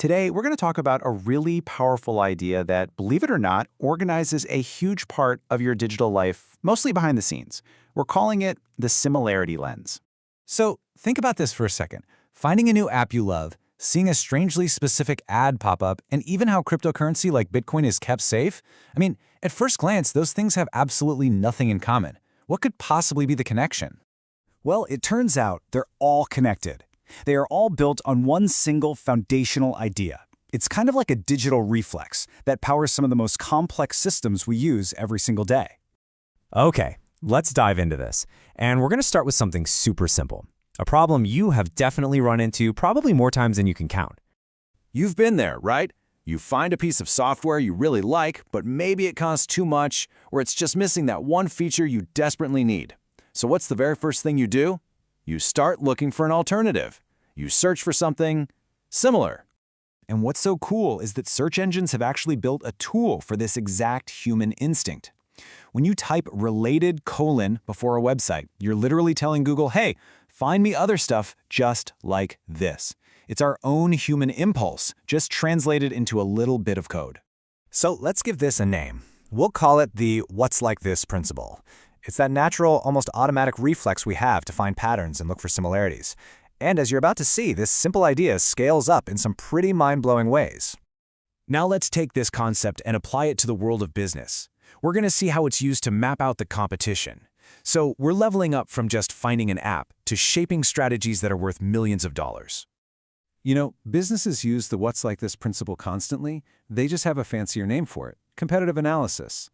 Today, we're going to talk about a really powerful idea that, believe it or not, organizes a huge part of your digital life, mostly behind the scenes. We're calling it the similarity lens. So think about this for a second. Finding a new app you love, seeing a strangely specific ad pop up, and even how cryptocurrency like Bitcoin is kept safe? I mean, at first glance, those things have absolutely nothing in common. What could possibly be the connection? Well, it turns out they're all connected. They are all built on one single foundational idea. It's kind of like a digital reflex that powers some of the most complex systems we use every single day. Okay, let's dive into this. And we're going to start with something super simple. A problem you have definitely run into probably more times than you can count. You've been there, right? You find a piece of software you really like, but maybe it costs too much, or it's just missing that one feature you desperately need. So what's the very first thing you do? You start looking for an alternative. You search for something similar. And what's so cool is that search engines have actually built a tool for this exact human instinct. When you type related : before a website, you're literally telling Google, hey, find me other stuff just like this. It's our own human impulse, just translated into a little bit of code. So let's give this a name. We'll call it the what's like this principle. It's that natural, almost automatic reflex we have to find patterns and look for similarities. And as you're about to see, this simple idea scales up in some pretty mind-blowing ways. Now let's take this concept and apply it to the world of business. We're going to see how it's used to map out the competition. So we're leveling up from just finding an app to shaping strategies that are worth millions of dollars. You know, businesses use the what's like this principle constantly. They just have a fancier name for it: competitive analysis.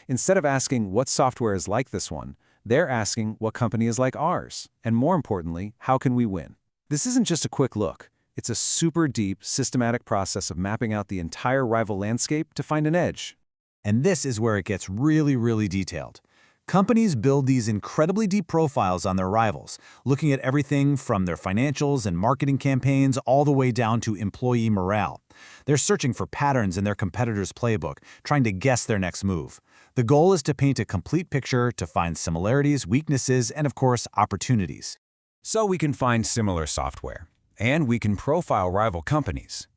Instead of asking what software is like this one, they're asking what company is like ours, and more importantly, how can we win? This isn't just a quick look. It's a super deep, systematic process of mapping out the entire rival landscape to find an edge. And this is where it gets really detailed. Companies build these incredibly deep profiles on their rivals, looking at everything from their financials and marketing campaigns all the way down to employee morale. They're searching for patterns in their competitor's playbook, trying to guess their next move. The goal is to paint a complete picture to find similarities, weaknesses, and of course, opportunities. So we can find similar software, and we can profile rival companies.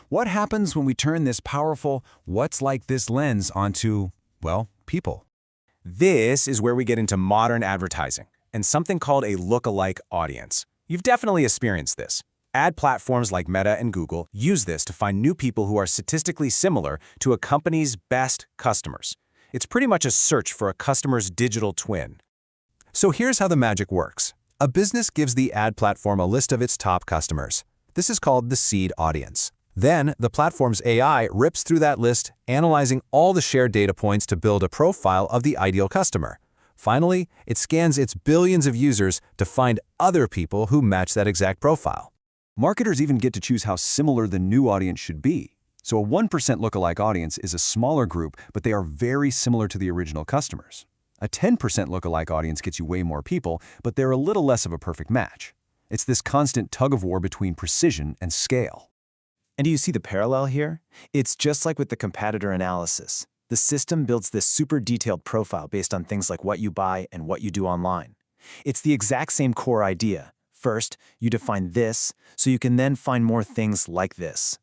What happens when we turn this powerful what's like this lens onto, well, people? This is where we get into modern advertising and something called a lookalike audience. You've definitely experienced this. Ad platforms like Meta and Google use this to find new people who are statistically similar to a company's best customers. It's pretty much a search for a customer's digital twin. So here's how the magic works. A business gives the ad platform a list of its top customers. This is called the seed audience. Then, the platform's AI rips through that list, analyzing all the shared data points to build a profile of the ideal customer. Finally, it scans its billions of users to find other people who match that exact profile. Marketers even get to choose how similar the new audience should be. So a 1% lookalike audience is a smaller group, but they are very similar to the original customers. A 10% lookalike audience gets you way more people, but they're a little less of a perfect match. It's this constant tug-of-war between precision and scale. And do you see the parallel here? It's just like with the competitor analysis. The system builds this super detailed profile based on things like what you buy and what you do online. It's the exact same core idea. First, you define this, so you can then find more things like this.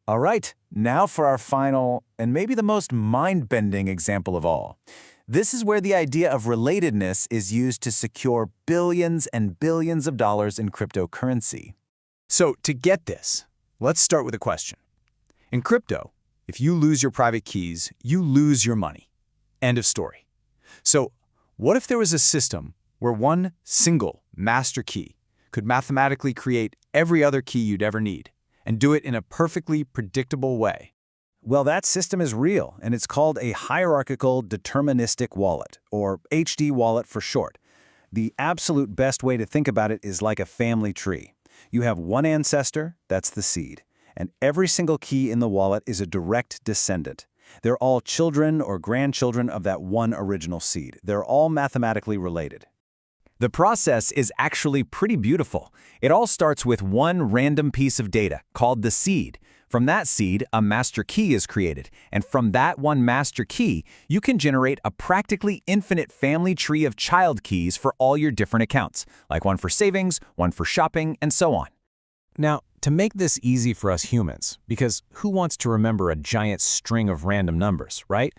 All right, now for our final, and maybe the most mind-bending example of all. This is where the idea of relatedness is used to secure billions and billions of dollars in cryptocurrency. So to get this, let's start with a question. In crypto, if you lose your private keys, you lose your money. End of story. So what if there was a system where one single master key could mathematically create every other key you'd ever need and do it in a perfectly predictable way? Well, that system is real, and it's called a Hierarchical Deterministic Wallet, or HD wallet for short. The absolute best way to think about it is like a family tree. You have one ancestor, that's the seed, and every single key in the wallet is a direct descendant. They're all children or grandchildren of that one original seed. They're all mathematically related. The process is actually pretty beautiful. It all starts with one random piece of data called the seed. From that seed, a master key is created, and from that one master key, you can generate a practically infinite family tree of child keys for all your different accounts, like one for savings, one for shopping, and so on. Now, To make this easy for us humans, because who wants to remember a giant string of random numbers, right?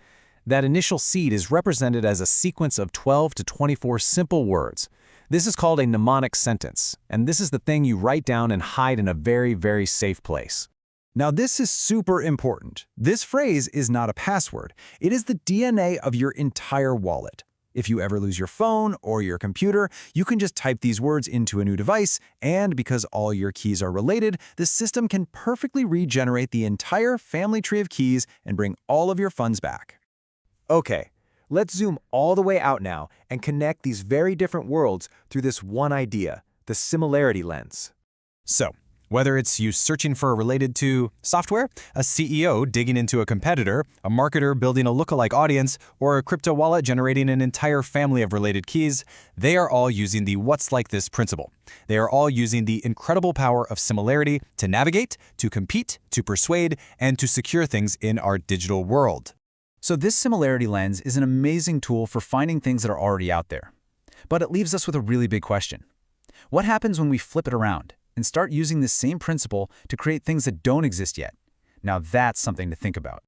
That initial seed is represented as a sequence of 12 to 24 simple words. This is called a mnemonic sentence, and this is the thing you write down and hide in a very, very safe place. Now this is super important. This phrase is not a password. It is the DNA of your entire wallet. If you ever lose your phone or your computer, you can just type these words into a new device, and because all your keys are related, the system can perfectly regenerate the entire family tree of keys and bring all of your funds back. Okay, let's zoom all the way out now and connect these very different worlds through this one idea, the similarity lens. So, whether it's you searching for a related to software, a CEO digging into a competitor, a marketer building a lookalike audience, or a crypto wallet generating an entire family of related keys, they are all using the what's like this principle. They are all using the incredible power of similarity to navigate, to compete, to persuade, and to secure things in our digital world. So this similarity lens is an amazing tool for finding things that are already out there. But it leaves us with a really big question. What happens when we flip it around and start using this same principle to create things that don't exist yet? Now that's something to think about.